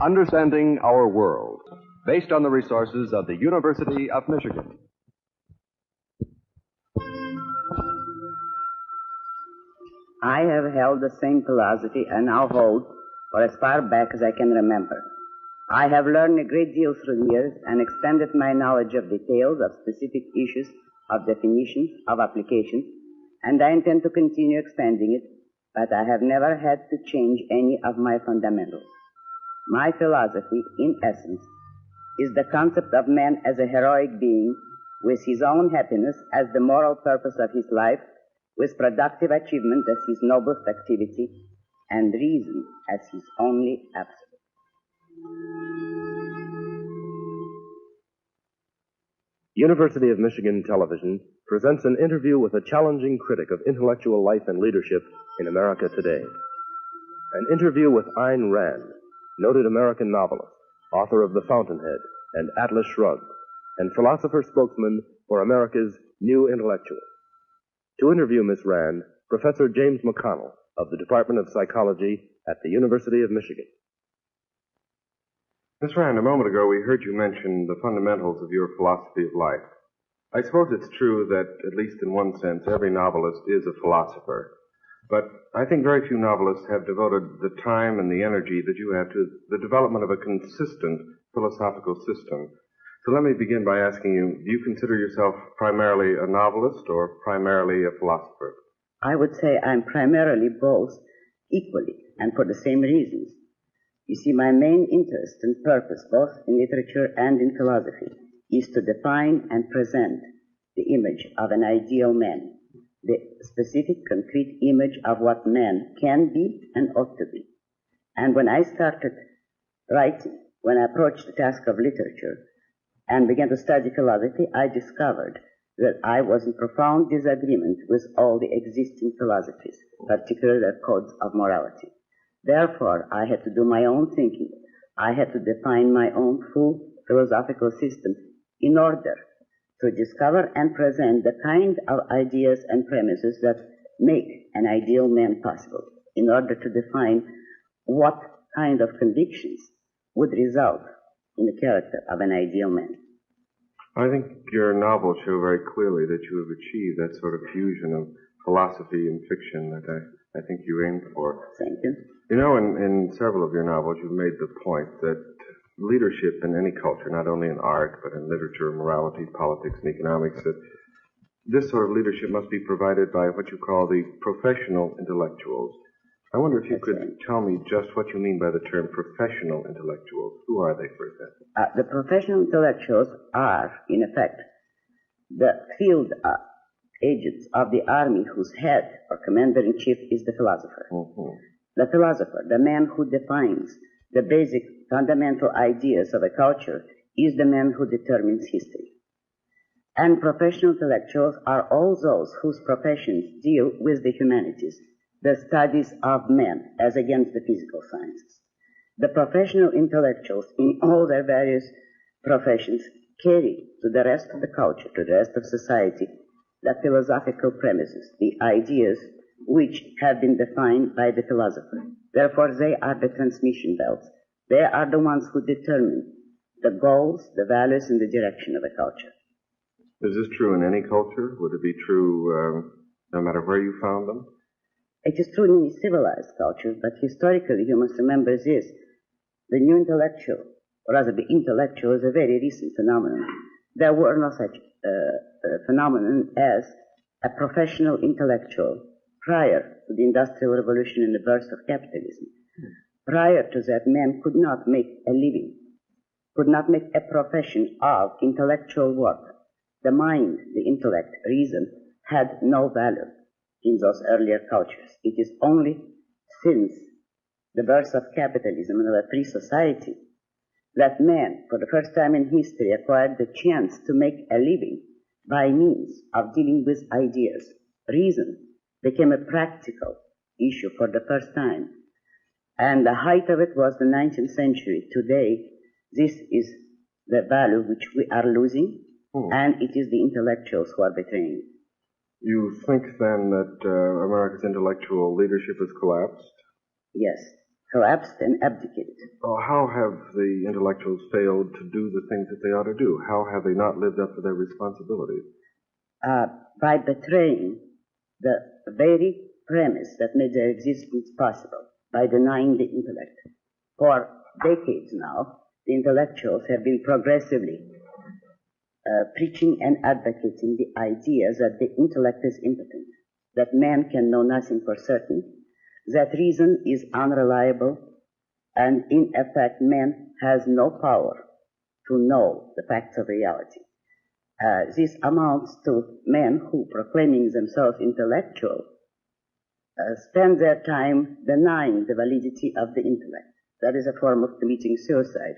Understanding Our World, based on the resources of the University of Michigan. I have held the same philosophy and now hold for as far back as I can remember. I have learned a great deal through the years and extended my knowledge of details, of specific issues, of definitions, of applications, and I intend to continue expanding it, but I have never had to change any of my fundamentals. My philosophy, in essence, is the concept of man as a heroic being, with his own happiness as the moral purpose of his life, with productive achievement as his noblest activity, and reason as his only absolute. University of Michigan Television presents an interview with a challenging critic of intellectual life and leadership in America today. An interview with Ayn Rand, noted American novelist, author of The Fountainhead and Atlas Shrugged, and philosopher spokesman for America's New Intellectual. To interview Miss Rand, Professor James McConnell of the Department of Psychology at the University of Michigan. Miss Rand, a moment ago we heard you mention the fundamentals of your philosophy of life. I suppose it's true that, at least in one sense, every novelist is a philosopher. But I think very few novelists have devoted the time and the energy that you have to the development of a consistent philosophical system. So let me begin by asking you, do you consider yourself primarily a novelist or primarily a philosopher? I would say I'm primarily both equally and for the same reasons. You see, my main interest and purpose, both in literature and in philosophy, is to define and present the image of an ideal man, the specific, concrete image of what man can be and ought to be. And when I started writing, when I approached the task of literature and began to study philosophy, I discovered that I was in profound disagreement with all the existing philosophies, particularly their codes of morality. Therefore, I had to do my own thinking. I had to define my own full philosophical system in order to discover and present the kind of ideas and premises that make an ideal man possible, in order to define what kind of convictions would result in the character of an ideal man. I think your novels show very clearly that you have achieved that sort of fusion of philosophy and fiction that I think you aimed for. Thank you. You know, in several of your novels, you've made the point that leadership in any culture, not only in art, but in literature, morality, politics, and economics, that this sort of leadership must be provided by what you call the professional intellectuals. I wonder if you could tell me just what you mean by the term professional intellectuals. Who are they, for example? The professional intellectuals are, in effect, the field agents of the army whose head or commander-in-chief is the philosopher. Mm-hmm. The philosopher, the man who defines the basic fundamental ideas of a culture, is the man who determines history. And professional intellectuals are all those whose professions deal with the humanities, the studies of men as against the physical sciences. The professional intellectuals in all their various professions carry to the rest of the culture, to the rest of society, the philosophical premises, the ideas which have been defined by the philosopher. Therefore, they are the transmission belts. They are the ones who determine the goals, the values, and the direction of a culture. Is this true in any culture? Would it be true no matter where you found them? It is true in any civilized culture, but historically you must remember this. The new intellectual, or rather the intellectual, is a very recent phenomenon. There were no such phenomenon as a professional intellectual prior to the Industrial Revolution and the birth of capitalism. Prior to that, man could not make a living, could not make a profession of intellectual work. The mind, the intellect, reason, had no value in those earlier cultures. It is only since the birth of capitalism and of a free society that man, for the first time in history, acquired the chance to make a living by means of dealing with ideas. Reason became a practical issue for the first time. And the height of it was the 19th century. Today, this is the value which we are losing, and it is the intellectuals who are betraying it. You think, then, that America's intellectual leadership has collapsed? Yes. collapsed and abdicated. Oh, how have the intellectuals failed to do the things that they ought to do? How have they not lived up to their responsibilities? By betraying the very premise that made their existence possible, by denying the intellect. For decades now, the intellectuals have been progressively preaching and advocating the ideas that the intellect is impotent, that man can know nothing for certain, that reason is unreliable, and in effect man has no power to know the facts of reality. This amounts to men who, proclaiming themselves intellectual, spend their time denying the validity of the intellect. That is a form of committing suicide.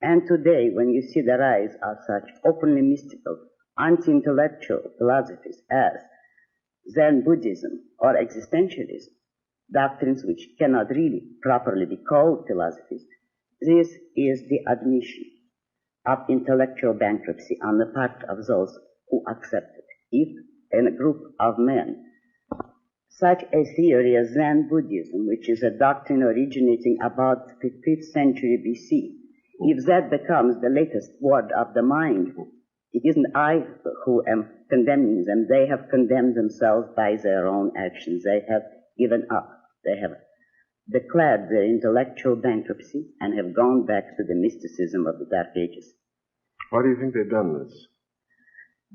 And today, when you see the rise of such openly mystical, anti-intellectual philosophies as Zen Buddhism or existentialism, doctrines which cannot really properly be called philosophies, this is the admission of intellectual bankruptcy on the part of those who accept it. If in a group of men, such a theory as Zen Buddhism, which is a doctrine originating about the 5th century BC, if that becomes the latest word of the mind, it isn't I who am condemning them. They have condemned themselves by their own actions. They have given up. They have declared their intellectual bankruptcy and have gone back to the mysticism of the Dark Ages. Why do you think they've done this?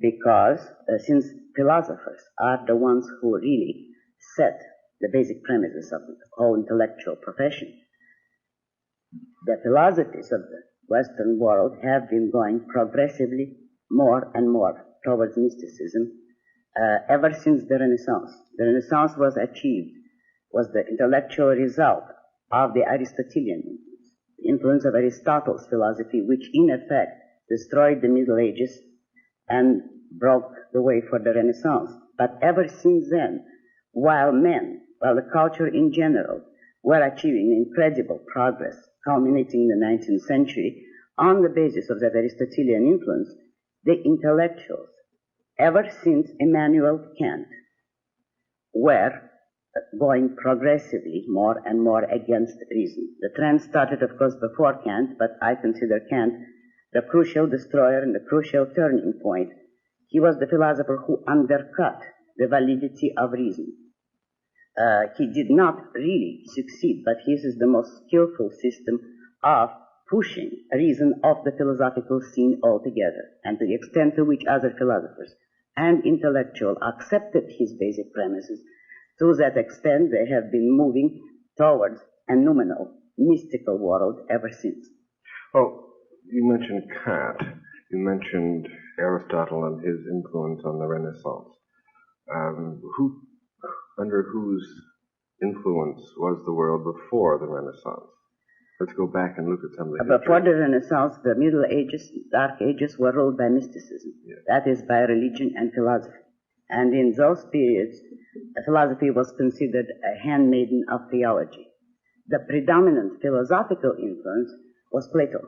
Because since philosophers are the ones who really set the basic premises of the whole intellectual profession, the philosophies of the Western world have been going progressively more and more towards mysticism ever since the Renaissance. The Renaissance was the intellectual result of the Aristotelian influence, the influence of Aristotle's philosophy, which in effect destroyed the Middle Ages and broke the way for the Renaissance. But ever since then, while the culture in general were achieving incredible progress, culminating in the 19th century, on the basis of that Aristotelian influence, the intellectuals, ever since Immanuel Kant, were going progressively more and more against reason. The trend started, of course, before Kant, but I consider Kant the crucial destroyer and the crucial turning point. He was the philosopher who undercut the validity of reason. He did not really succeed, but his is the most skillful system of pushing reason off the philosophical scene altogether, and to the extent to which other philosophers and intellectuals accepted his basic premises, to that extent they have been moving towards a noumenal, mystical world ever since. Well, you mentioned Kant. You mentioned Aristotle and his influence on the Renaissance. Under whose influence was the world before the Renaissance? Let's go back and look at some of the history. Before the Renaissance, the Middle Ages, Dark Ages, were ruled by mysticism. Yes. That is, by religion and philosophy. And in those periods, philosophy was considered a handmaiden of theology. The predominant philosophical influence was Plato.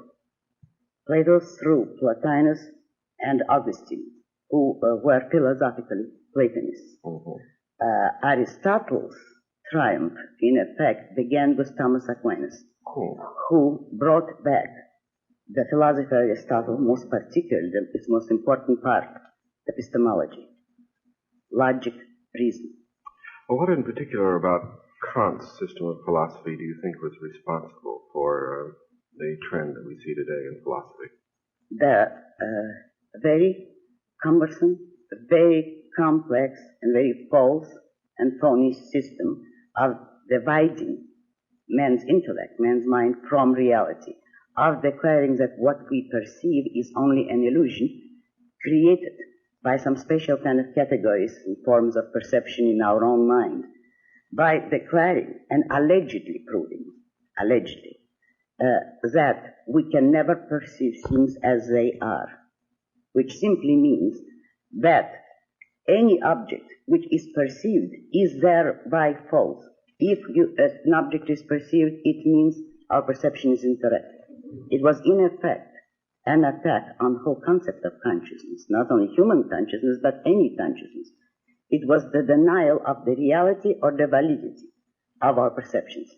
Plato through Plotinus and Augustine, who were philosophically Platonists. Mm-hmm. Aristotle's triumph, in effect, began with Thomas Aquinas, who brought back the philosophy of Aristotle, most particularly its most important part, epistemology, logic, reason. Well, what in particular about Kant's system of philosophy do you think was responsible for the trend that we see today in philosophy? The very cumbersome, very complex, and very false and phony system of dividing man's intellect, man's mind, from reality, of declaring that what we perceive is only an illusion created by some special kind of categories and forms of perception in our own mind, by declaring and allegedly proving, that we can never perceive things as they are, which simply means that any object which is perceived is thereby false. If an object is perceived, it means our perception is incorrect. It was in effect an attack on the whole concept of consciousness, not only human consciousness, but any consciousness. It was the denial of the reality or the validity of our perceptions.